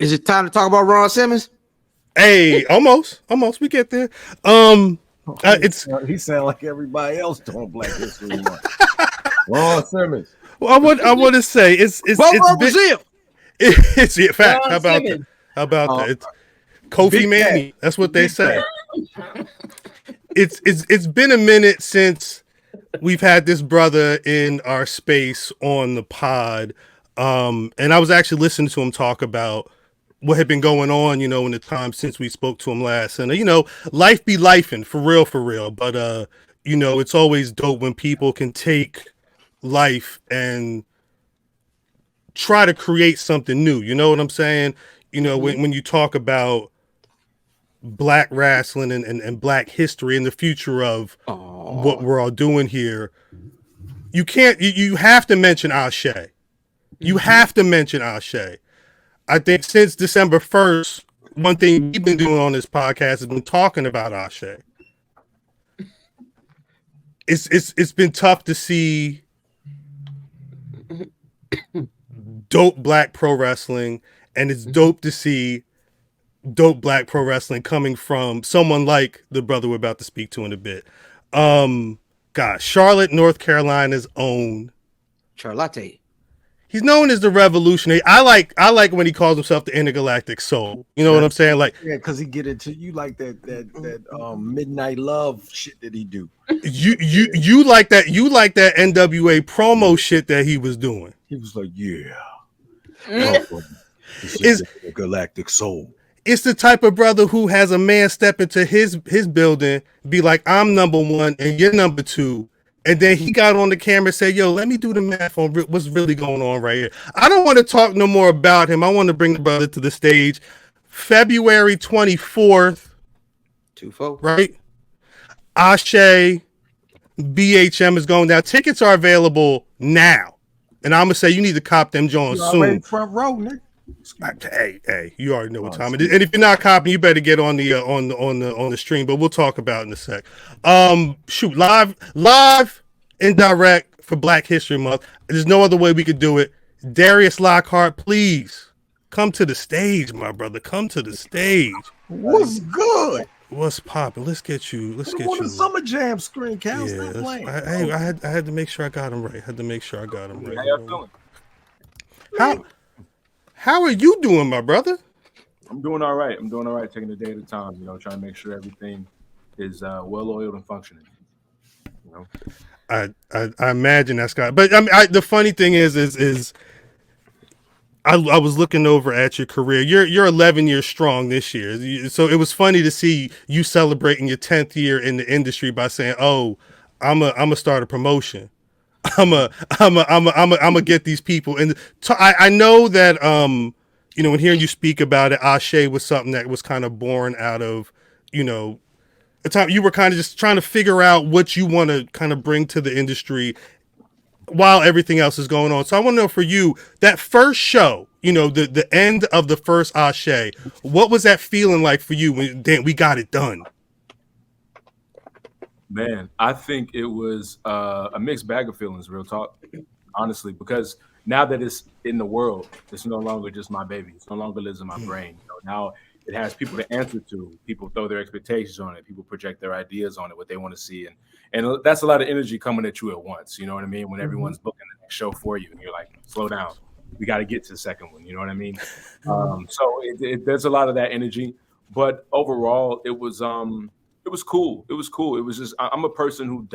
Is it time to talk about Ron Simmons? Hey, almost. We get there. He sound like everybody else doing Black History Month. Ron Simmons. Well, I want to say it's Brazil. It's fact. Ron How about Simmons. that? How about that? It's Kofi Manny. That's what they say. It's been a minute since we've had this brother in our space on the pod. And I was actually listening to him talk about what had been going on, in the time since we spoke to him last. And, life be lifing, for real. But, it's always dope when people can take life and try to create something new. You know what I'm saying? When you talk about Black Rasslin and Black history and the future of what we're all doing here, you have to mention Ashe. You have to mention Ashe. I think since December 1st, one thing we've been doing on this podcast has been talking about Ashe. It's been tough to see dope Black pro wrestling, and it's dope to see dope Black pro wrestling coming from someone like the brother we're about to speak to in a bit. Charlotte, North Carolina's own Charlotte. He's known as the Revolutionary. I like when he calls himself the Intergalactic Soul. You know what I'm saying? Like, yeah, because he get into you like that Midnight Love shit that he do. You like that NWA promo shit that he was doing. He was like, yeah, this is the Intergalactic Soul. It's the type of brother who has a man step into his building, be like, I'm number one and you're number two. And then he got on the camera and said, yo, let me do the math on what's really going on right here. I don't want to talk no more about him. I want to bring the brother to the stage. February 24th. 2-4. Right? Ashe BHM is going down. Tickets are available now. And I'm going to say you need to cop them Jones soon. Front row, nigga. Hey, you already know what time it is. And if you're not copying, you better get on the on the stream, but we'll talk about it in a sec. Live and direct for Black History Month. There's no other way we could do it. Darius Lockhart, please come to the stage, my brother. Come to the stage. What's good? What's popping? Let's get you. On the Summer Jam screen, Cal. Stop playing. I had to make sure I got him right. How y'all feeling? How are you doing, my brother? I'm doing all right. Taking a day at a time, trying to make sure everything is well-oiled and functioning. I imagine that's got, but I mean, the funny thing is I was looking over at your career. You're 11 years strong this year, so it was funny to see you celebrating your 10th year in the industry by saying, "Oh, I'm a start a promotion. I'm a get these people." And I know that when hearing you speak about it, Ashe was something that was kind of born out of a time you were kind of just trying to figure out what you want to kind of bring to the industry while everything else is going on. So I want to know for you, that first show, the end of the first Ashe, what was that feeling like for you when we got it done? Man, I think it was a mixed bag of feelings, real talk, honestly, because now that it's in the world, it's no longer just my baby. It no longer lives in my brain. Now it has people to answer to. People throw their expectations on it. People project their ideas on it, what they want to see. And that's a lot of energy coming at you at once. You know what I mean? When everyone's booking the next show for you and you're like, slow down. We got to get to the second one. You know what I mean? So there's a lot of that energy. But overall, it was cool. It was just, I'm a person who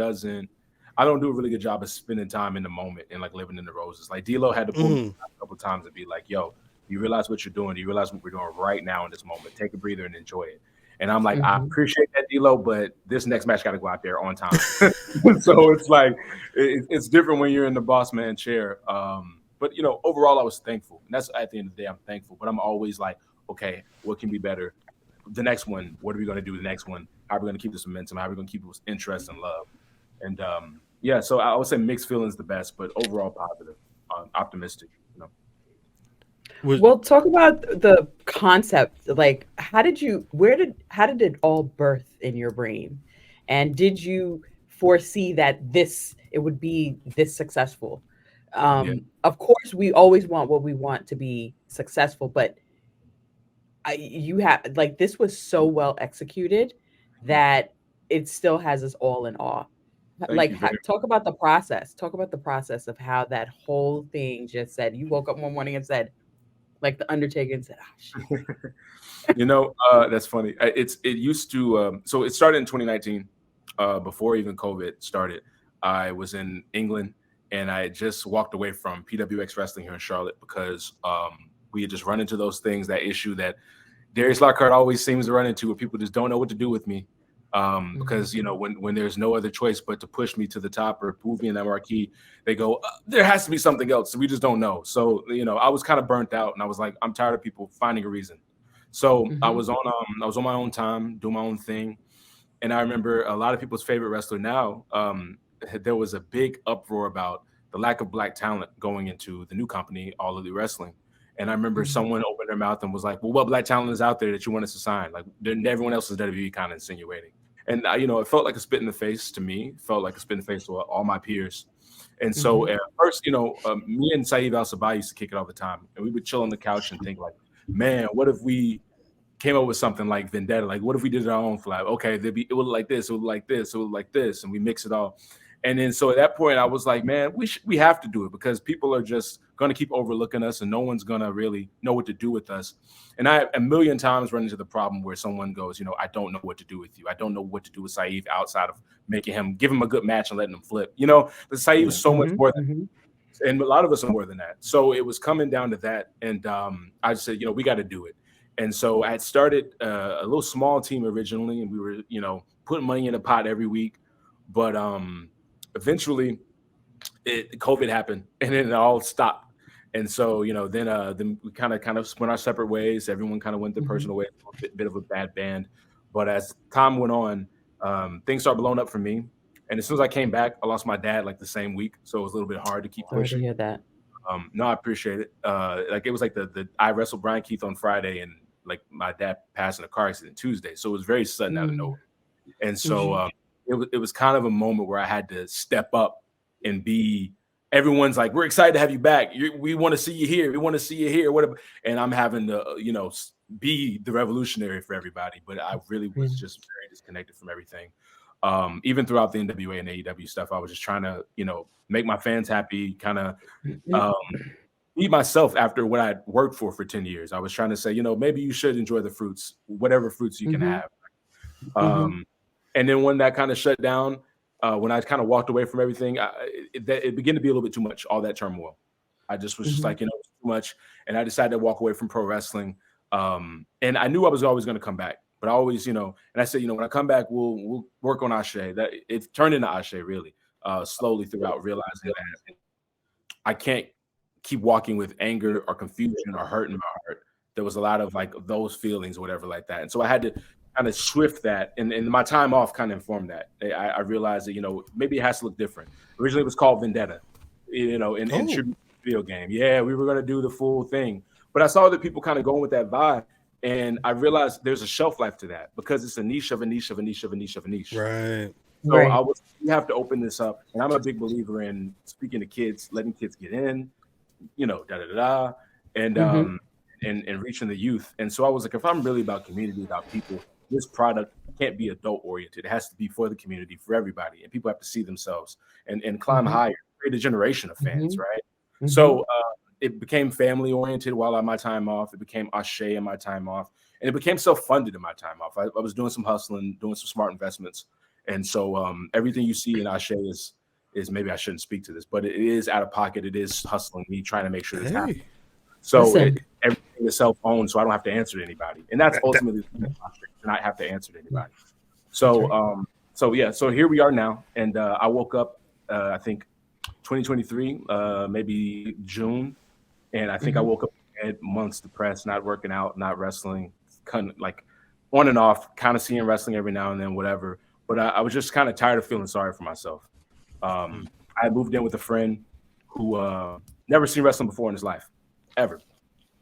I don't do a really good job of spending time in the moment and like living in the roses. Like D-Lo had to pull me a couple times and be like, yo, you realize what you're doing? Do you realize what we're doing right now in this moment? Take a breather and enjoy it. And I'm like, I appreciate that, D-Lo, but this next match got to go out there on time. So it's like, it's different when you're in the boss man chair. But, overall, I was thankful. And that's at the end of the day, I'm thankful. But I'm always like, okay, what can be better? The next one, what are we going to do the next one? How are we going to keep this momentum? How are we going to keep this interest and love? And, so I would say mixed feelings the best, but overall positive, optimistic. Well, talk about the concept. Like, how did it all birth in your brain? And did you foresee that it would be this successful? Of course, we always want what we want to be successful, but you have like this was so well executed that it still has us all in awe. Thank you very much. Talk about the process. Talk about the process of how that whole thing just said. You woke up one morning and said, like the Undertaker, and said, "Oh shit." You know, that's funny. It used to. So it started in 2019, before even COVID started. I was in England, and I had just walked away from PWX Wrestling here in Charlotte because we had just run into those things, that issue that Darius Lockhart always seems to run into, where people just don't know what to do with me. Because you know, when there's no other choice but to push me to the top or move me in that marquee, they go, there has to be something else. We just don't know. So you know, I was kind of burnt out, and I was like, I'm tired of people finding a reason. So I was on my own time, doing my own thing, and I remember a lot of people's favorite wrestler now. There was a big uproar about the lack of black talent going into the new company, All Elite Wrestling. And I remember someone opened their mouth and was like, well, what black talent is out there that you want us to sign? Like, everyone else is WWE kind of insinuating. And, you know, it felt like a spit in the face to me. It felt like a spit in the face to all my peers. And so at first, you know, me and Saeed Al-Sabah used to kick it all the time. And we would chill on the couch and think like, man, what if we came up with something like Vendetta? Like, what if we did our own flag? Okay, it would look like this, it would look like this, it would look like this. And we mix it all. And then so at that point, I was like, man, we have to do it because people are just going to keep overlooking us and no one's going to really know what to do with us. And I a million times run into the problem where someone goes, you know, I don't know what to do with you. I don't know what to do with Saeed outside of give him a good match and letting him flip. You know, but Saeed was so much more than that. And a lot of us are more than that. So it was coming down to that. And I said, you know, we got to do it. And so I had started a little small team originally, and we were, you know, putting money in a pot every week. But eventually COVID happened and then it all stopped. And so, you know, then we kind of went our separate ways. Everyone kind of went their personal way, a bit of a bad band. But as time went on, things started blowing up for me. And as soon as I came back, I lost my dad like the same week. So it was a little bit hard to keep pushing. Sorry to hear that. No, I appreciate it. Like it was like I wrestled Brian Keith on Friday and like my dad passed in a car accident Tuesday. So it was very sudden out of nowhere. And so it was kind of a moment where I had to step up and be, everyone's like, we're excited to have you back. We want to see you here. We want to see you here. Whatever. And I'm having to, you know, be the revolutionary for everybody. But I really was just very disconnected from everything. Even throughout the NWA and AEW stuff, I was just trying to, you know, make my fans happy, kind of be myself after what I'd worked for 10 years. I was trying to say, you know, maybe you should enjoy the fruits, whatever fruits you can have. And then when that kind of shut down, when I kind of walked away from everything, it began to be a little bit too much, all that turmoil. I just was just like, you know, too much. And I decided to walk away from pro wrestling. And I knew I was always going to come back. But I always, you know, and I said, you know, when I come back, we'll work on Ashe. That it turned into Ashe really slowly throughout, realizing that I can't keep walking with anger or confusion or hurt in my heart. There was a lot of like those feelings or whatever like that. And so I had to kind of shift that. And my time off kind of informed that. I realized that, you know, maybe it has to look different. Originally it was called Vendetta, you know, in tribute to the video game. Yeah, we were going to do the full thing. But I saw that people kind of going with that vibe. And I realized there's a shelf life to that because it's a niche of a niche of a niche of a niche of a niche. Right. So we have to open this up. And I'm a big believer in speaking to kids, letting kids get in, you know, and reaching the youth. And so I was like, if I'm really about community, about people, this product can't be adult oriented. It has to be for the community, for everybody. And people have to see themselves and climb higher, create a generation of fans, right? So it became family oriented while on my time off. It became Ashe in my time off. And it became self-funded in my time off. I was doing some hustling, doing some smart investments. And so everything you see in Ashe is maybe I shouldn't speak to this, but it is out of pocket. It is hustling me, trying to make sure this happens. So everything is self-owned, so I don't have to answer to anybody. And that's ultimately to not have to answer to anybody. So so here we are now. And I woke up, I think 2023, maybe June. And I think I woke up at months depressed, not working out, not wrestling, kind of like on and off, kind of seeing wrestling every now and then, whatever. But I was just kind of tired of feeling sorry for myself. I moved in with a friend who never seen wrestling before in his life, ever.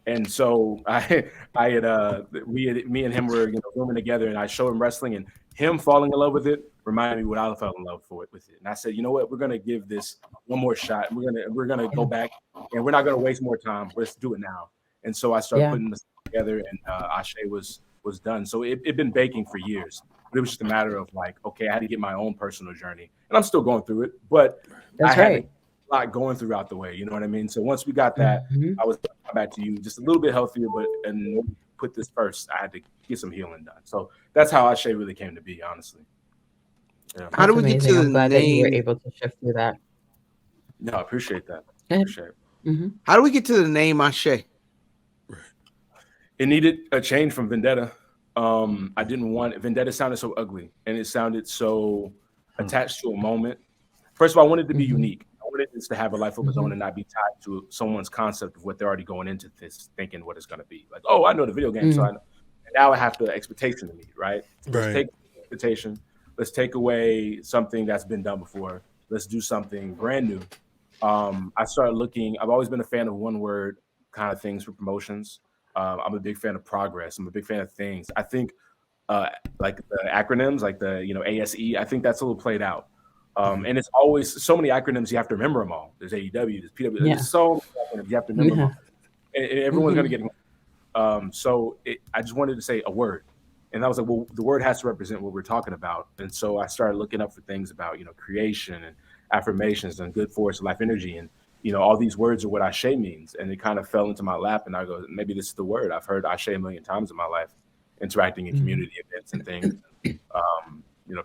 And so me and him were, you know, rooming together, and I showed him wrestling, and him falling in love with it reminded me what I fell in love with it. And I said, you know what, we're gonna give this one more shot. We're gonna go back, and we're not gonna waste more time. Let's do it now. And so I started putting the together, and Ashe was done. So it'd been baking for years. But it was just a matter of like, okay, I had to get my own personal journey, and I'm still going through it, but That's I had right. a lot going throughout the way. You know what I mean? So once we got that, Mhm. I was back to you, just a little bit healthier, but and put this first, I had to get some healing done. So that's how Ashe really came to be, honestly. Yeah. How do That's we get to amazing. the I'm glad that you were name? able to shift through that. No, I appreciate that. Yeah. Appreciate it. Mhm. How do we get to the name Ashe? It needed a change from Vendetta. I didn't want Vendetta sounded so ugly, and it sounded so attached to a moment. First of all, I wanted it to be Mhm. unique. I wanted this to have a life of its own Mhm. and not be tied to someone's concept of what they're already going into this thinking what it's going to be. Like, oh, I know the video game, so I know. And now I have the expectation to meet, right? Let's take the expectation. Let's take away something that's been done before. Let's do something brand new. I started looking. I've always been a fan of one word kind of things for promotions. I'm a big fan of progress. I'm a big fan of things. I think like the acronyms, like the ASE. I think that's a little played out. And it's always so many acronyms. You have to remember them all. There's AEW. There's PW. Yeah. There's so many acronyms. You have to remember them all. And everyone's gonna get them. I just wanted to say a word, and I was like, well, the word has to represent what we're talking about. And so I started looking up for things about creation and affirmations and good force, life energy, and all these words are what Ashe means. And it kind of fell into my lap, and I go, maybe this is the word. I've heard Ashe a million times in my life, interacting in community events and things.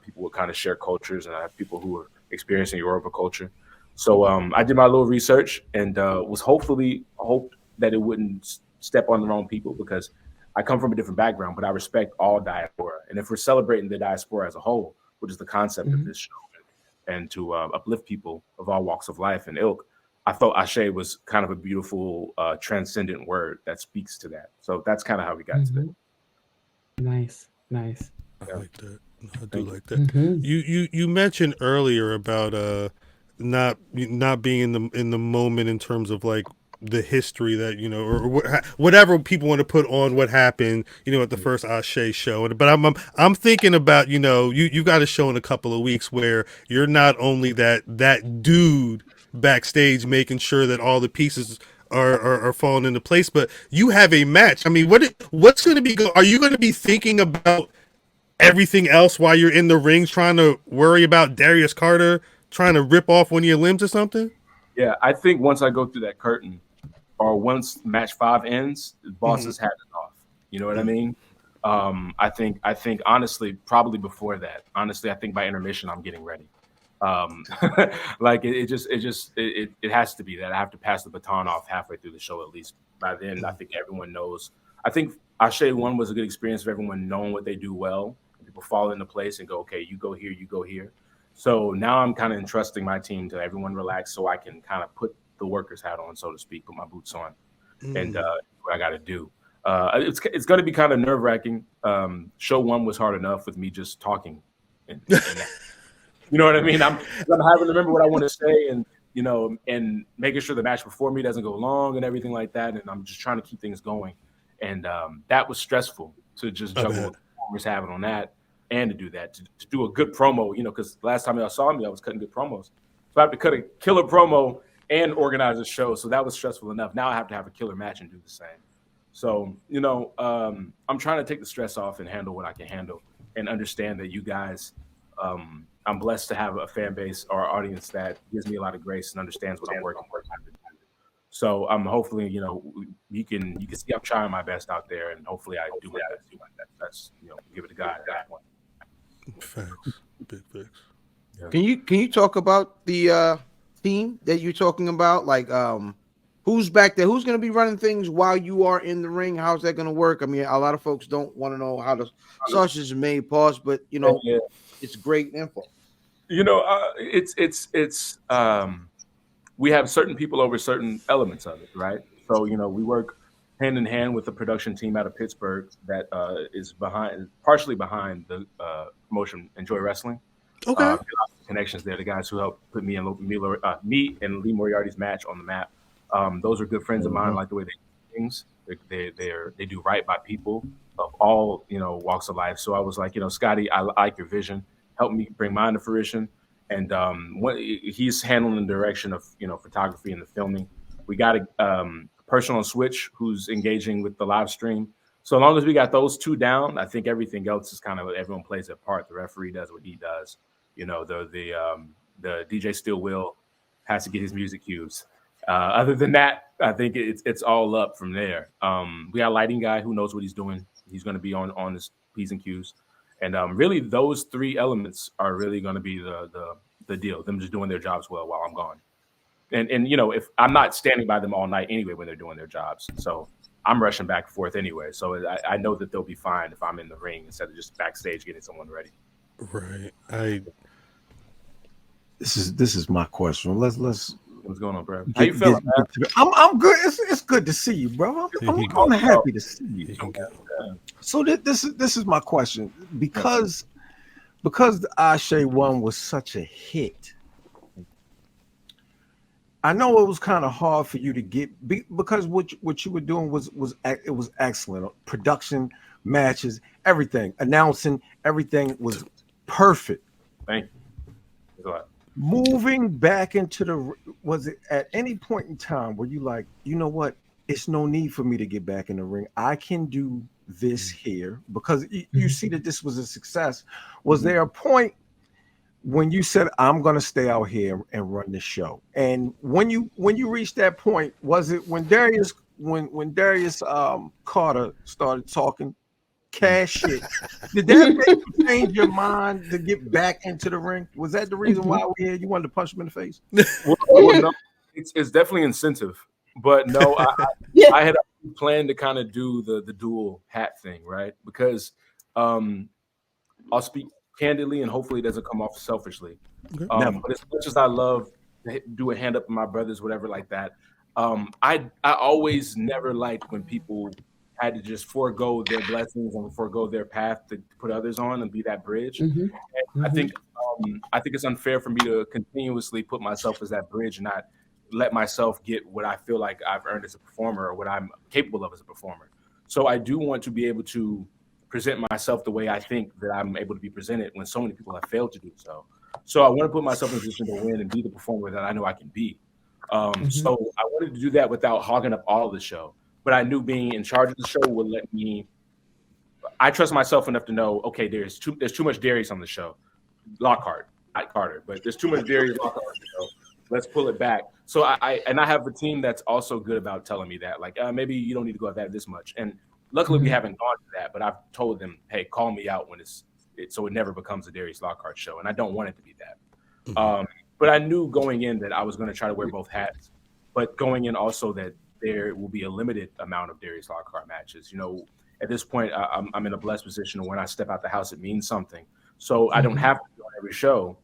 People would kind of share cultures, and I have people who are experiencing Yoruba culture. So I did my little research and was hoped that it wouldn't step on the wrong people, because I come from a different background, but I respect all diaspora. And if we're celebrating the diaspora as a whole, which is the concept of this show, and to uplift people of all walks of life and ilk, I thought Ashe was kind of a beautiful, transcendent word that speaks to that. So that's kind of how we got to that. Nice. I like that. I do like that. Mhm. You mentioned earlier about not being in the moment in terms of like the history that or whatever people want to put on what happened at the first Ashe show. But I'm thinking about you got a show in a couple of weeks where you're not only that dude backstage making sure that all the pieces are falling into place, but you have a match. I mean, what's going to be are you going to be thinking about everything else while you're in the rings, trying to worry about Darius Carter trying to rip off one of your limbs or something? Yeah, I think once I go through that curtain, or once match 5 ends, the bosses had it off. You know what I mean? I think honestly, probably before that. Honestly, I think by intermission, I'm getting ready. Like it has to be that I have to pass the baton off halfway through the show at least. By then, I think everyone knows. I think Ashe 1 was a good experience for everyone knowing what they do well. People fall into place and go, okay, you go here, you go here. So now I'm kind of entrusting my team to everyone relax, so I can kind of put the worker's hat on, so to speak, put my boots on, and what I got to do. It's going to be kind of nerve wracking. Show 1 was hard enough with me just talking, and you know what I mean. I'm having to remember what I want to say, and and making sure the match before me doesn't go long and everything like that. And I'm just trying to keep things going, and that was stressful to just juggle what the performers having on that. And to do that, to do a good promo, because last time y'all saw me, I was cutting good promos. So I have to cut a killer promo and organize a show. So that was stressful enough. Now I have to have a killer match and do the same. So, I'm trying to take the stress off and handle what I can handle, and understand that you guys, I'm blessed to have a fan base or audience that gives me a lot of grace and understands what I'm working for. So I'm hopefully, you can see I'm trying my best out there, and hopefully I do my best. That's give it to God at that point. Facts. Big facts. Yeah. Can you talk about the team that you're talking about? Like who's back there? Who's going to be running things while you are in the ring? How's that going to work? I mean, a lot of folks don't want to know how the sausage is made. Pause, but it's great info. It's we have certain people over certain elements of it, right? So we work hand in hand with the production team out of Pittsburgh that is partially behind the promotion Enjoy Wrestling. Okay. Connections there, the guys who helped put me and Lee Moriarty's match on the map. Those are good friends of mine. I like the way they do things. They do right by people of all walks of life. So I was like, Scotty, I like your vision. Help me bring mine to fruition. And he's handling the direction of photography and the filming. We got a person on Switch who's engaging with the live stream. So long as we got those two down, I think everything else is kind of everyone plays their part. The referee does what he does. You know, the DJ still will has to get his music cues. Other than that, I think it's all up from there. We got a lighting guy who knows what he's doing. He's going to be on his P's and Q's, and really those three elements are really going to be the deal. Them just doing their jobs well while I'm gone. And you know, if I'm not standing by them all night anyway when they're doing their jobs, so I'm rushing back and forth anyway. So I know that they'll be fine if I'm in the ring instead of just backstage getting someone ready. Right. This is my question. Let's What's going on, bro? How you feeling, man? I'm good. It's good to see you, bro. I'm happy to see you. So this is my question. Because the Ashe one was such a hit, I know it was kind of hard for you to get because what you were doing was excellent. Production, matches, everything, announcing, everything was perfect. Thank you. Moving back into was it at any point in time where you like, you know what, it's no need for me to get back in the ring. I can do this here because you see that this was a success. Was there a point when you said, I'm going to stay out here and run this show? And when you reached that point, was it when Darius Carter started talking cash shit? Did that make you change your mind to get back into the ring? Was that the reason why we're here? You wanted to punch him in the face? Well, no, it's definitely incentive, but no, I had planned to kind of do the dual hat thing, right? Because I'll speak candidly, and hopefully it doesn't come off selfishly. But as much as I love to do a hand up in my brothers, whatever like that, I always never liked when people had to just forego their blessings and forego their path to put others on and be that bridge. And I think it's unfair for me to continuously put myself as that bridge and not let myself get what I feel like I've earned as a performer or what I'm capable of as a performer. So I do want to be able to present myself the way I think that I'm able to be presented when so many people have failed to do so. So I want to put myself in a position to win and be the performer that I know I can be. So I wanted to do that without hogging up all of the show. But I knew being in charge of the show would let me. I trust myself enough to know, okay, there's too much Darius on the show, Lockhart, not Carter, but there's too much Darius Lockhart on the show. Let's pull it back. So I have a team that's also good about telling me that, like, maybe you don't need to go at that this much. And luckily we haven't gone to that, but I've told them, hey, call me out when so it never becomes a Darius Lockhart show, and I don't want it to be that. But I knew going in that I was going to try to wear both hats, but going in also that there will be a limited amount of Darius Lockhart matches. You know, at this point, I'm in a blessed position, and when I step out the house, it means something. So I don't have to be on every show,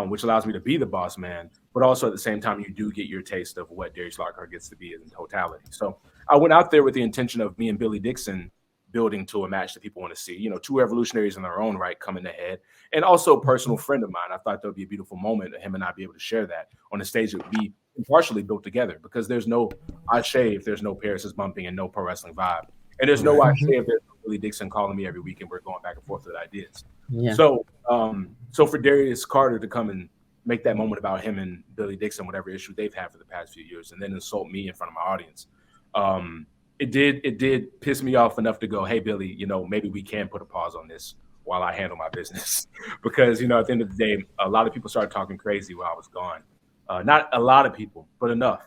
which allows me to be the boss man. But also at the same time, you do get your taste of what Darius Lockhart gets to be in totality. So I went out there with the intention of me and Billy Dixon building to a match that people want to see. You know, two revolutionaries in their own right coming ahead, and also a personal friend of mine. I thought there would be a beautiful moment of him and I be able to share that on a stage that would be partially built together, because there's no Ashe if there's no Paris is bumping and no pro wrestling vibe, and there's no Ashe if there's no Billy Dixon calling me every week and we're going back and forth with ideas. So for Darius Carter to come and make that moment about him and Billy Dixon, whatever issue they've had for the past few years, and then insult me in front of my audience, it did piss me off enough to go, hey, Billy, you know, maybe we can put a pause on this while I handle my business. Because, you know, at the end of the day, a lot of people started talking crazy while I was gone. Not a lot of people, but enough.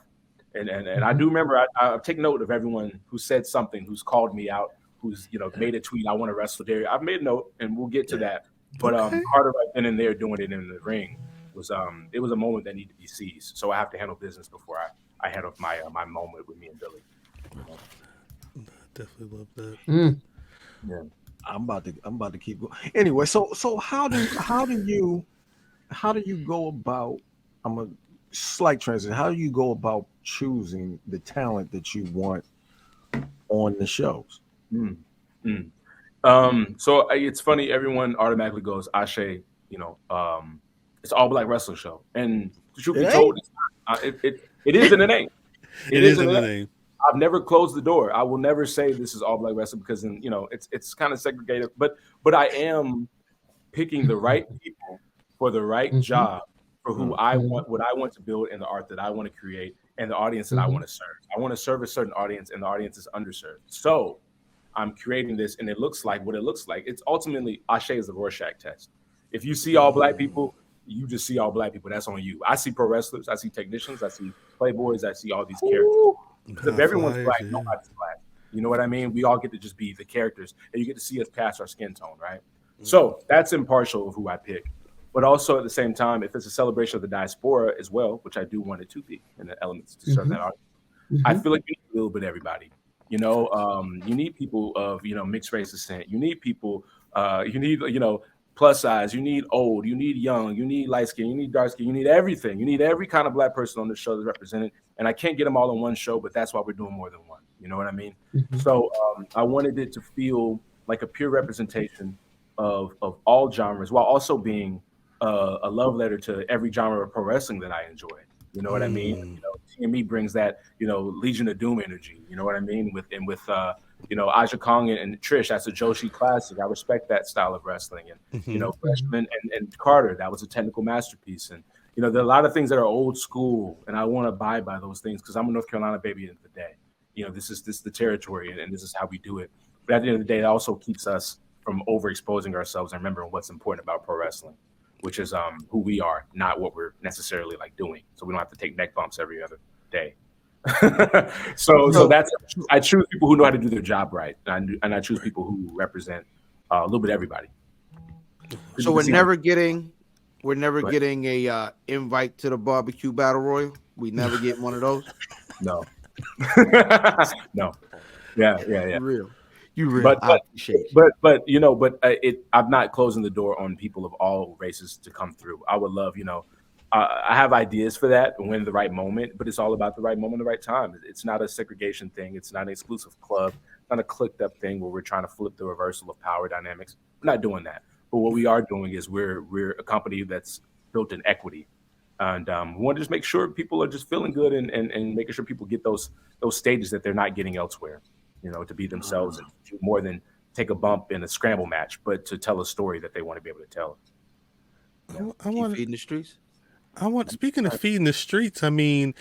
And I do remember, I take note of everyone who said something, who's called me out, who's, you know, made a tweet, I want to wrestle Darius. I've made a note, and we'll get to that. But Carter right then and there doing it in the ring was it was a moment that needed to be seized. So I have to handle business before I handle my moment with me and Billy. Definitely love that. Yeah, I'm about to keep going. Anyway, so how do you go about? I'm a slight transition. How do you go about choosing the talent that you want on the shows? So it's funny. Everyone automatically goes Ashe. You know, it's all Black Wrestling show, and the truth be told, it is and it ain't. It is and it ain't. I've never closed the door. I will never say this is all Black wrestling because, you know, it's kind of segregated. But I am picking the right people for the right job for who I want, what I want to build, and the art that I want to create, and the audience that I want to serve. I want to serve a certain audience, and the audience is underserved. So I'm creating this, and it looks like what it looks like. It's ultimately Ashe is the Rorschach test. If you see all black people, you just see all black people. That's on you. I see pro wrestlers, I see technicians, I see playboys, I see all these characters. Because if everyone's black, nobody's black. You know what I mean? We all get to just be the characters, and you get to see us past our skin tone, right? So that's impartial of who I pick. But also at the same time, if it's a celebration of the diaspora as well, which I do want it to be, and the elements to serve that argument, I feel like you need a little bit of everybody. You know, you need people of, you know, mixed race descent. You need people, you need, you know, plus size. You need old. You need young. You need light skin. You need dark skin. You need everything. You need every kind of black person on the show that's represented. And I can't get them all in one show, but that's why we're doing more than one. You know what I mean? So I wanted it to feel like a pure representation of all genres, while also being a love letter to every genre of pro wrestling that I enjoy. You know what I mean? You know, TME brings that, you know, Legion of Doom energy. You know what I mean? With you know, Aja Kong and Trish, that's a Joshi classic. I respect that style of wrestling. And you know, Freshman and Carter, that was a technical masterpiece. And you know, there are a lot of things that are old school, and I want to abide by those things because I'm a North Carolina baby at the end of the day. You know, this is the territory, and this is how we do it. But at the end of the day, it also keeps us from overexposing ourselves and remembering what's important about pro wrestling, which is who we are, not what we're necessarily like doing. So we don't have to take neck bumps every other day. so that's, I choose people who know how to do their job right, and I choose people who represent a little bit of everybody. So we're never getting a invite to the barbecue battle royal. We never get one of those. No. No. Yeah. You real. But you know, I'm not closing the door on people of all races to come through. I would love, you know, I have ideas for that when the right moment, but it's all about the right moment, the right time. It's not a segregation thing. It's not an exclusive club. It's not a clicked up thing where we're trying to flip the reversal of power dynamics. We're not doing that. But what we are doing is we're a company that's built in equity. And we want to just make sure people are just feeling good and making sure people get those stages that they're not getting elsewhere, you know, to be themselves and do more than take a bump in a scramble match, but to tell a story that they want to be able to tell. I want feeding the streets. Speaking of feeding the streets, I mean,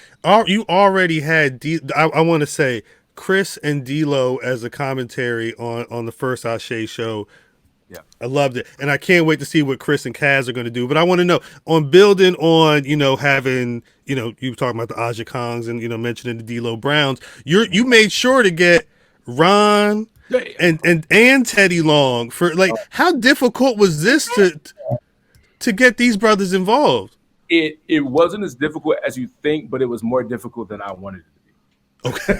you already had I want to say Chris and D'Lo as a commentary on the first Ashe show. Yeah, I loved it, and I can't wait to see what Chris and Kaz are going to do. But I want to know on building on, you know, having, you know, you were talking about the Aja Kongs and, you know, mentioning the D'Lo Browns. You made sure to get Ron and Teddy Long for like. How difficult was this to get these brothers involved? It wasn't as difficult as you think, but it was more difficult than I wanted it to be. Okay.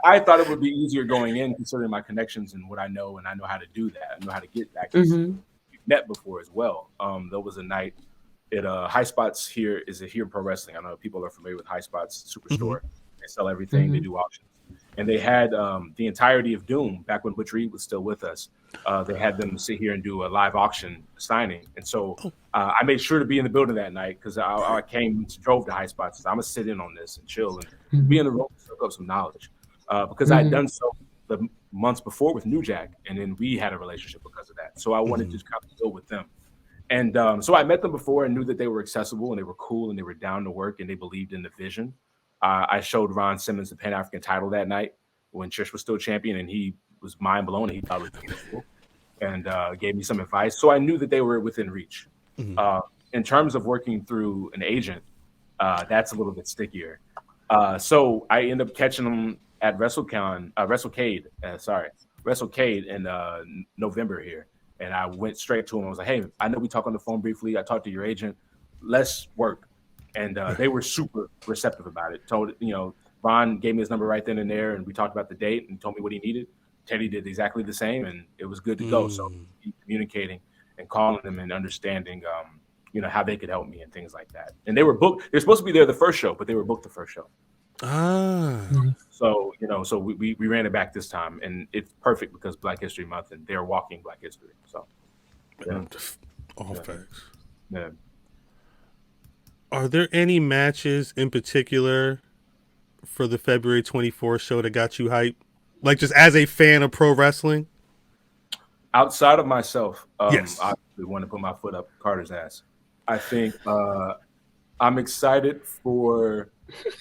I thought it would be easier going in, considering my connections and what I know, and I know how to do that. I know how to get back. We've met before as well. There was a night at High Spots here in pro wrestling. I know people are familiar with High Spots Superstore. They sell everything. They do auctions. And they had the entirety of Doom back when Butch Reed was still with us. They had them sit here and do a live auction signing. And so I made sure to be in the building that night because I drove to High Spots. I'm going to sit in on this and chill and be in the room and soak up some knowledge because I had done so the months before with New Jack. And then we had a relationship because of that. So I wanted to kind of go with them. And so I met them before and knew that they were accessible and they were cool and they were down to work and they believed in the vision. I showed Ron Simmons the Pan-African title that night when Trish was still champion, and he was mind blown. And he thought it was beautiful and gave me some advice. So I knew that they were within reach. In terms of working through an agent, that's a little bit stickier. So I ended up catching them at WrestleCade in November here. And I went straight to him. I was like, hey, I know we talked on the phone briefly. I talked to your agent. Let's work. And they were super receptive about it. Told, you know, Ron gave me his number right then and there, and we talked about the date and told me what he needed. Teddy did exactly the same, and it was good to go. So communicating and calling them and understanding, you know, how they could help me and things like that. And they were booked. They're supposed to be there the first show, but they were booked the first show. So, you know, so we ran it back this time, and it's perfect because Black History Month, and they're walking Black History. So, all facts. Yeah. Are there any matches in particular for the February 24th show that got you hyped? Like just as a fan of pro wrestling? Outside of myself, yes. I want to put my foot up Carter's ass. I think I'm excited for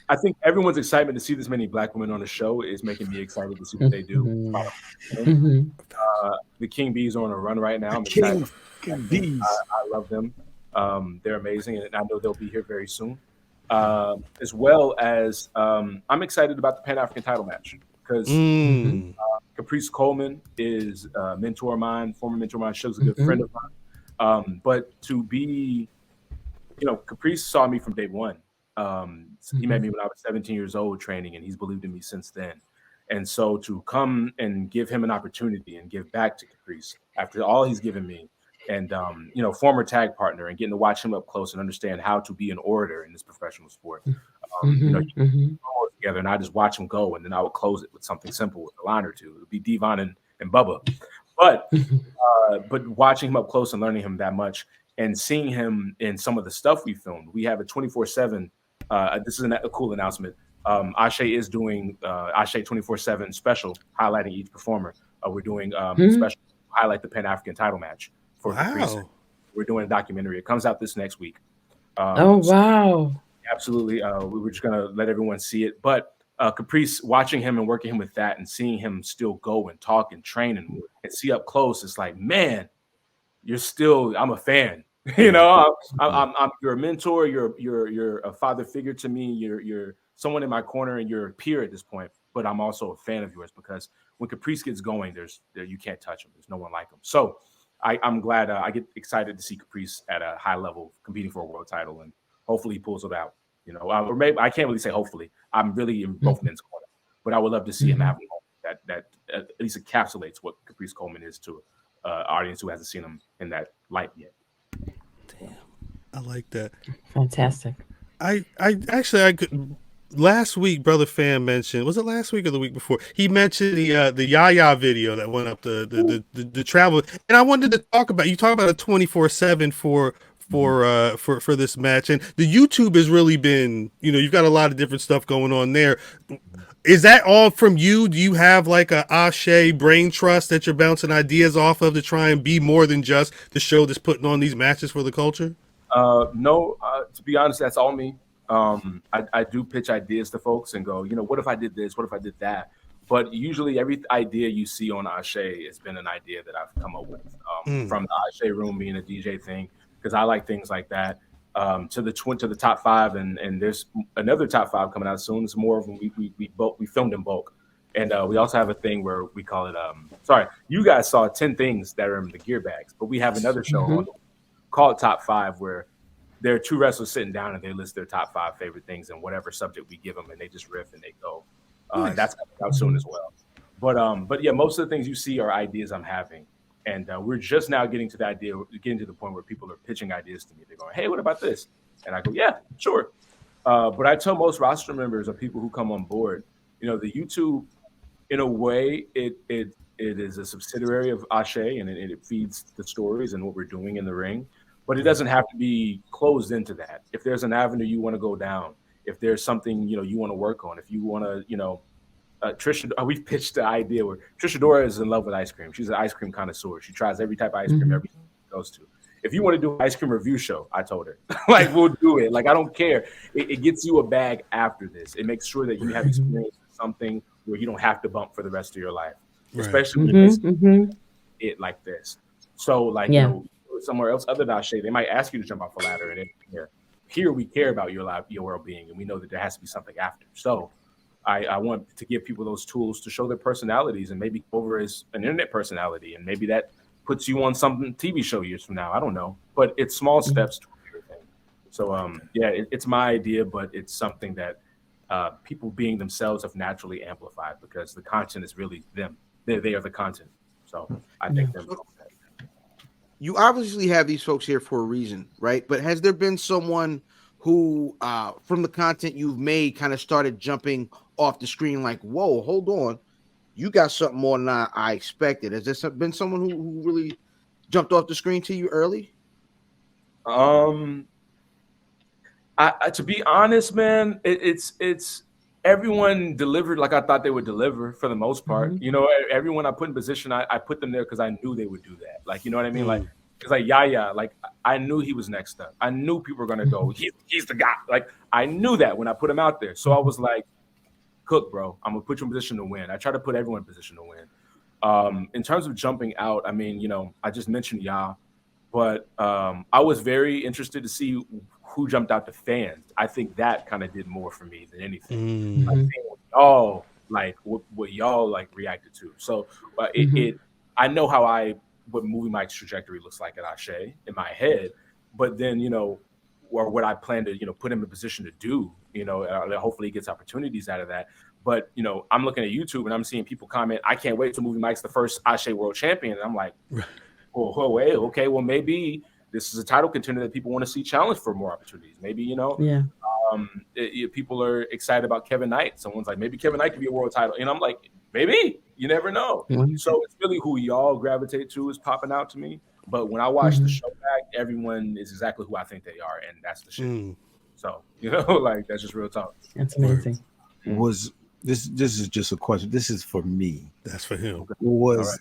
I think everyone's excitement to see this many Black women on the show is making me excited to see what they do. The King Bees are on a run right now. I'm excited. King Bees. I love them. They're amazing, and I know they'll be here very soon. As well as I'm excited about the Pan African title match because Caprice Coleman is a mentor of mine, former mentor of mine. Suge's a good friend of mine. But to be, Caprice saw me from day one. He met me when I was 17 years old training, and he's believed in me since then. And so to come and give him an opportunity and give back to Caprice after all he's given me, and former tag partner, and getting to watch him up close and understand how to be an orator in this professional sport. Together, and I just watch him go, and then I would close it with something simple with a line or two. It would be Devon and Bubba, but watching him up close and learning him that much, and seeing him in some of the stuff we filmed. We have a 24/7. This is a cool announcement. Ashe is doing Ashe 24/7 special, highlighting each performer. We're doing special highlight the Pan African title match for Caprice. We're doing a documentary. It comes out this next week. Wow. Absolutely. We were just going to let everyone see it. But Caprice, watching him and working him with that and seeing him still go and talk and train and see up close, it's like, man, I'm a fan. I'm you're a mentor. You're a father figure to me. You're someone in my corner, and you're a peer at this point. But I'm also a fan of yours because when Caprice gets going, you can't touch him. There's no one like him. So I'm glad I get excited to see Caprice at a high level competing for a world title, and hopefully he pulls it out. Or maybe I can't really say hopefully. I'm really in both men's corner, but I would love to see him have a moment that at least encapsulates what Caprice Coleman is to an audience who hasn't seen him in that light yet. Damn, I like that. Fantastic. I could. Last week, Brother Fan mentioned, was it last week or the week before? He mentioned the Yaya video that went up, the travel, and I wanted to talk about. You talk about a 24/7 for this match, and the YouTube has really been, you've got a lot of different stuff going on there. Is that all from you? Do you have like a Ashe brain trust that you're bouncing ideas off of to try and be more than just the show that's putting on these matches for the culture? No, to be honest, that's all me. I do pitch ideas to folks and go, what if I did this? What if I did that? But usually every idea you see on Ashe has been an idea that I've come up with from the Ashe room being a DJ thing, because I like things like that, to the top 5. And there's another top 5 coming out soon. It's more of when we filmed in bulk. And we also have a thing where we call it, you guys saw 10 things that are in the gear bags, but we have another show called Top 5 where there are 2 wrestlers sitting down and they list their top 5 favorite things and whatever subject we give them, and they just riff and they go. Nice. That's coming out soon as well. But yeah, most of the things you see are ideas I'm having, and we're just now getting to the point where people are pitching ideas to me. They're going, "Hey, what about this?" And I go, "Yeah, sure." But I tell most roster members or people who come on board, the YouTube, in a way, it is a subsidiary of Ashe, and it feeds the stories and what we're doing in the ring. But it doesn't have to be closed into that. If there's an avenue you want to go down, if there's something you want to work on, if you want to, Trisha, we've pitched the idea where Trisha Dora is in love with ice cream. She's an ice cream connoisseur. She tries every type of ice cream every time she goes to. If you want to do an ice cream review show, I told her, we'll do it. I don't care. It gets you a bag after this. It makes sure that you have experience with something where you don't have to bump for the rest of your life, especially when it's it like this. So somewhere else other than Ashe, they might ask you to jump off a ladder, and here we care about your well-being, and we know that there has to be something after. So I want to give people those tools to show their personalities, and maybe over as an internet personality, and maybe that puts you on some TV show years from now. I don't know, but it's small steps to everything. So it's my idea, but it's something that people being themselves have naturally amplified, because the content is really them. They are the content. So I think them. You obviously have these folks here for a reason, right? But has there been someone who, from the content you've made, kind of started jumping off the screen like, whoa, hold on, you got something more than I expected? Has there been someone who really jumped off the screen to you early? To be honest, man, it's everyone delivered like I thought they would deliver for the most part. Everyone I put in position, I put them there because I knew they would do that. You know what I mean? It's like Yaya. Like I knew he was next up. I knew people were gonna go. He's the guy. Like I knew that when I put him out there. So I was like, Cook, bro, I'm gonna put you in position to win. I try to put everyone in position to win. In terms of jumping out, I mean, I just mentioned Ya, but I was very interested to see who jumped out to fans. I think that kind of did more for me than anything. I think what y'all like reacted to. So I know what Movie Mike's trajectory looks like at Ashe in my head, but then or what I plan to put him in a position to do. Hopefully he gets opportunities out of that. But I'm looking at YouTube and I'm seeing people comment, "I can't wait till Movie Mike's the first Ashe World Champion." And I'm like, "Oh, wait, okay, well maybe this is a title contender that people want to see challenged for more opportunities. Maybe people are excited about Kevin Knight. Someone's like, maybe Kevin Knight could be a world title." And I'm like, maybe. You never know. So it's really who y'all gravitate to is popping out to me. But when I watch the show back, everyone is exactly who I think they are, and that's the shit. So like that's just real talk. That's amazing. Was this is just a question? This is for me. That's for him. Was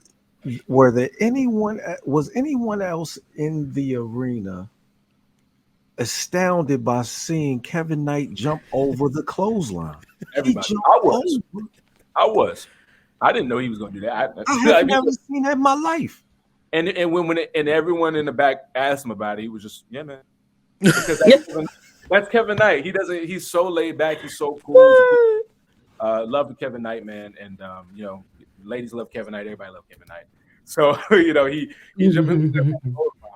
anyone else in the arena astounded by seeing Kevin Knight jump over the clothesline? Everybody. I was. I didn't know he was going to do that. I have never seen that in my life. And when everyone in the back asked him about it, he was just, yeah, man. Because that's Kevin Knight. He's so laid back. He's so cool. Love Kevin Knight, man. And ladies love Kevin Knight. Everybody love Kevin Knight. So he jumped in the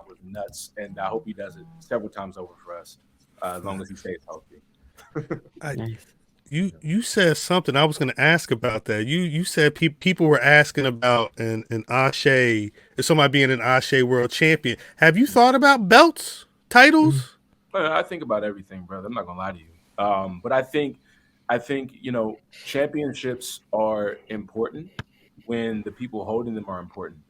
was nuts, and I hope he does it several times over for us, as long as he stays healthy. You said something. I was going to ask about that. You said people were asking about an Ashe, somebody being an Ashe world champion. Have you thought about belts, titles? I think about everything, brother. I'm not gonna lie to you. But I think championships are important when the people holding them are important.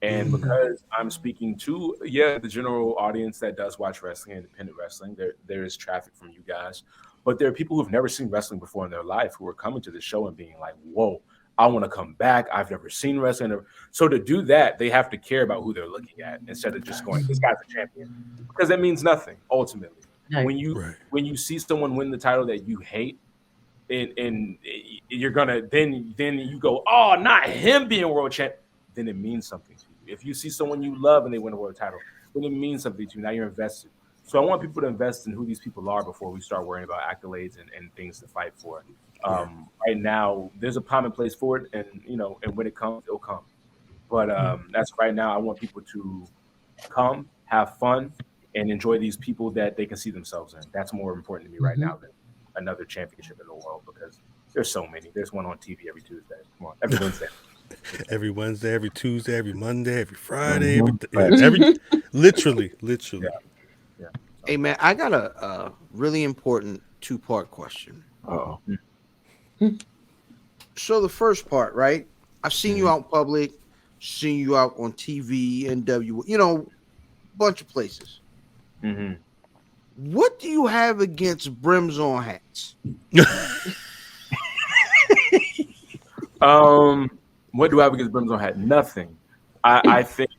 And because I'm speaking to the general audience that does watch wrestling, independent wrestling, there is traffic from you guys. But there are people who've never seen wrestling before in their life who are coming to the show and being like, whoa, I want to come back. I've never seen wrestling. So to do that, they have to care about who they're looking at instead of just going, this guy's a champion. Because that means nothing, ultimately. Right. When you see someone win the title that you hate, and you're going to, then you go, oh, not him being world champ, then it means something to you. If you see someone you love and they win a world title, then it means something to you. Now you're invested. So I want people to invest in who these people are before we start worrying about accolades and things to fight for. Right now, there's a time and place for it, and when it comes, it'll come. But that's right now. I want people to come, have fun, and enjoy these people that they can see themselves in. That's more important to me right now than another championship in the world, because there's so many. There's one on TV every Tuesday. Come on, every Wednesday. Every Wednesday, every Tuesday, every Monday, every Friday, every literally. Yeah. Hey man, I got a really important 2-part question. So the first part, right? I've seen you out in public, seen you out on TV, NW, bunch of places. What do you have against brims on hats? What do I have against brims on hat? Nothing. I think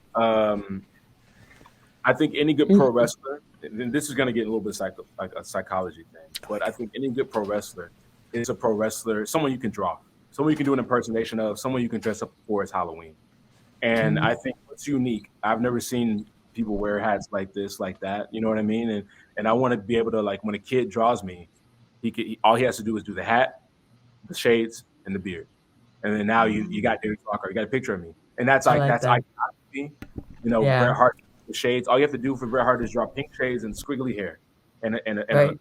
any good pro wrestler, and this is going to get a little bit like a psychology thing, but I think any good pro wrestler is a pro wrestler, someone you can draw, someone you can do an impersonation of, someone you can dress up for as Halloween. And I think what's unique, I've never seen people wear hats like this, like that. You know what I mean? And I want to be able to, like, when a kid draws me, all he has to do is do the hat, the shades, and the beard. And then now you got Darius Lockhart, you got a picture of me. And that's iconography. Bret Hart, the shades. All you have to do for Bret Hart is draw pink shades and squiggly hair and a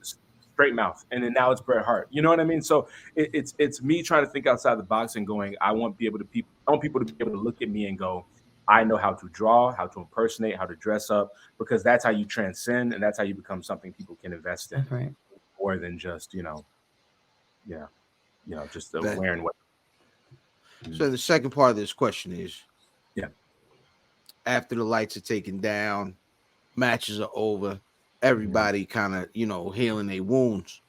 straight mouth. And then now it's Bret Hart. You know what I mean? So it's me trying to think outside the box and going, I want people to be able to look at me and go, I know how to draw, how to impersonate, how to dress up, because that's how you transcend and that's how you become something people can invest in. Right. More than just, just wearing what. So the second part of this question is, after the lights are taken down, matches are over, everybody kind of, healing their wounds.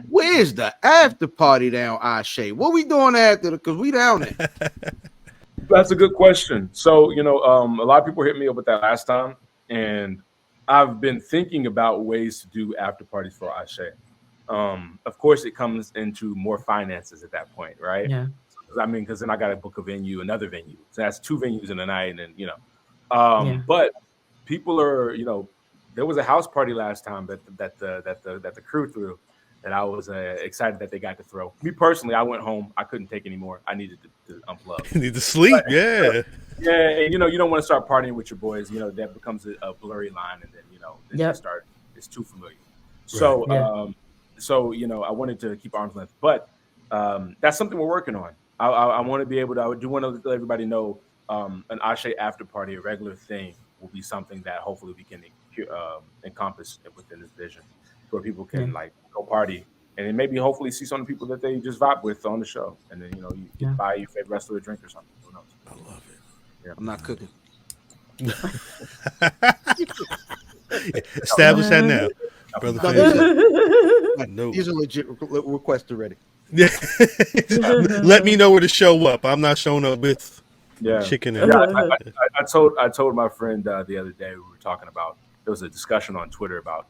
Where's the after party down Ashe? What we doing after? Because we down there. That's a good question. So, a lot of people hit me up with that last time. and I've been thinking about ways to do after parties for Ashe. Of course, it comes into more finances at that point, right? Yeah. I mean, because then I got to book a venue, another venue. So that's 2 venues in a night, and then Yeah. But people are, there was a house party last time that the crew threw, that I was excited that they got to throw. Me personally, I went home. I couldn't take anymore. I needed to unplug. You need to sleep. Yeah. Yeah, and you don't want to start partying with your boys. That becomes a blurry line, and then Yep. it's too familiar. So Yeah. I wanted to keep arm's length, but that's something we're working on. I want to be able to. I do want to let everybody know an Ashe after party, a regular thing, will be something that hopefully we can encompass within this vision, where people can go party and then maybe hopefully see some of the people that they just vibe with on the show, and then you buy your favorite wrestler a drink or something. Who knows? I love it. Yeah. I'm not cooking. Establish that now, brother. No. These are legit requests already. Yeah. Let me know where to show up. I'm not showing up with chicken. And I told my friend the other day, we were talking about, there was a discussion on Twitter about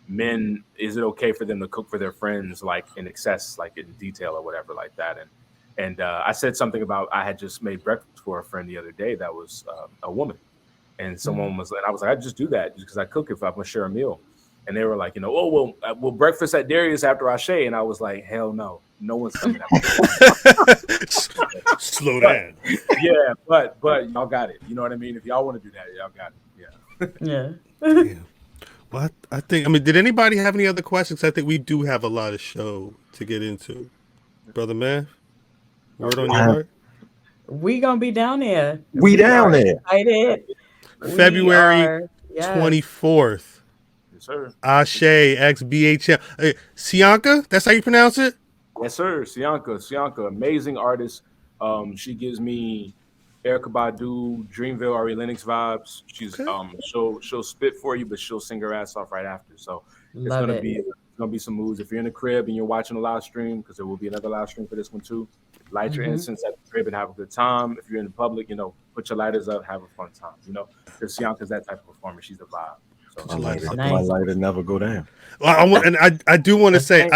men. Is it okay for them to cook for their friends, like in excess, like in detail or whatever like that? And I said something about, I had just made breakfast for a friend the other day that was a woman, and someone was, and I was like, I just do that just because I cook if I'm gonna share a meal. And they were like, oh, well, we'll breakfast at Darius after Ashe. And I was like, hell no. No one's coming out. Slow down. Yeah, but y'all got it. You know what I mean? If y'all want to do that, y'all got it. Yeah. Yeah. Well, I think, did anybody have any other questions? I think we do have a lot of show to get into. Brother man, word on your heart? We gonna be down there. We down there. Excited. February 24th. Sir. Ashe x BHM. Sianka, that's how you pronounce it? Yes, sir. Sianka, amazing artist. She gives me Erykah Badu, Dreamville, Ari Lennox vibes. She's she'll spit for you, but she'll sing her ass off right after. So it's gonna be some moves. If you're in the crib and you're watching a live stream, because there will be another live stream for this one too, light your incense at the crib and have a good time. If you're in the public, put your lighters up, have a fun time. Because Sianka's that type of performer. She's the vibe. So My lighter never go down. Well, I do want to say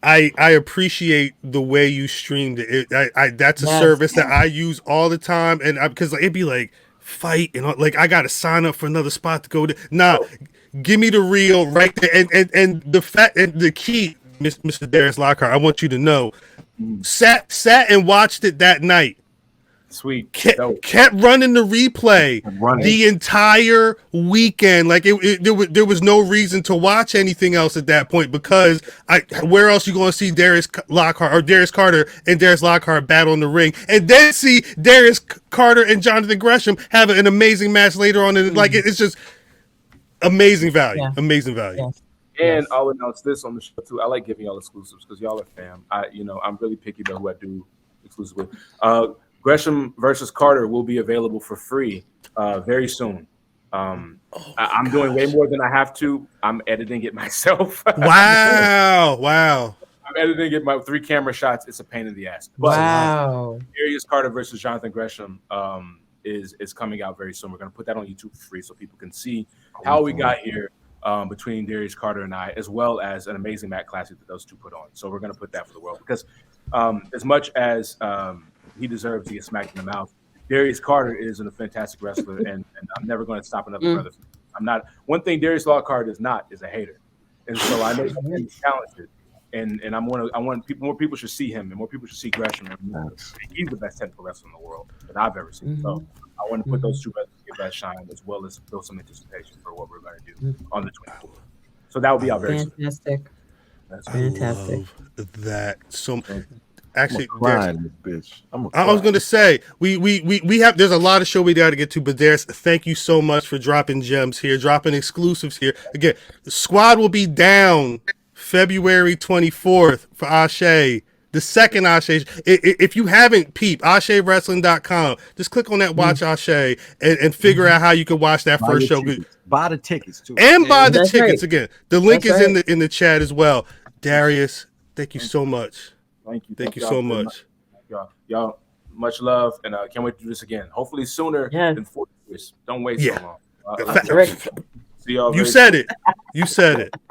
I appreciate the way you streamed it. That's a service that I use all the time, and because it'd be like fight and I got to sign up for another spot to go to. Nah, give me the real right there, and the fact and the key, Mr. Darius Lockhart. I want you to know, sat and watched it that night. Sweet. Kept running the replay the entire weekend. Like there was no reason to watch anything else at that point, because where else you going to see Darius Lockhart or Darius Carter and Darius Lockhart battle in the ring, and then see Darius Carter and Jonathan Gresham have an amazing match later on? And it's just amazing value. Yeah. Amazing value. Yes. And I'll announce this on the show too. I like giving y'all exclusives because y'all are fam. I'm really picky about who I do exclusive with. Gresham versus Carter will be available for free very soon. I'm doing way more than I have to. I'm editing it myself. Wow. I'm editing it my 3 camera shots. It's a pain in the ass. But Darius Carter versus Jonathan Gresham is coming out very soon. We're going to put that on YouTube for free so people can see how we got here between Darius Carter and I, as well as an amazing Matt Classic that those two put on. So we're going to put that for the world, because as much as he deserves to get smacked in the mouth, Darius Carter is a fantastic wrestler, and I'm never going to stop another brother. I'm not. One thing Darius Lockhart is not is a hater, and so I know he's talented, and I want people. More people should see him, and more people should see Gresham. He's the best technical wrestler in the world that I've ever seen. So I want to put those two brothers to get that shine, as well as build some anticipation for what we're going to do on the 24th. So that will be out very soon. Fantastic. That's fantastic. I love that. So. Actually, bitch. I was going to say we have. There's a lot of show we got to get to, but Darius, thank you so much for dropping gems here, dropping exclusives here. Again, the squad will be down February 24th for Ashe, the second Ashe. If you haven't peeped, AsheWrestling.com, just click on that Watch Ashe and figure out how you can watch that first show. Buy the tickets too, and buy the tickets again. The link is in the chat as well. Darius, thank you so much. Thank you so much. Y'all, much love, and can't wait to do this again. Hopefully sooner than 4 years. Don't wait so long. That's right. See y'all. You very said it. You said it.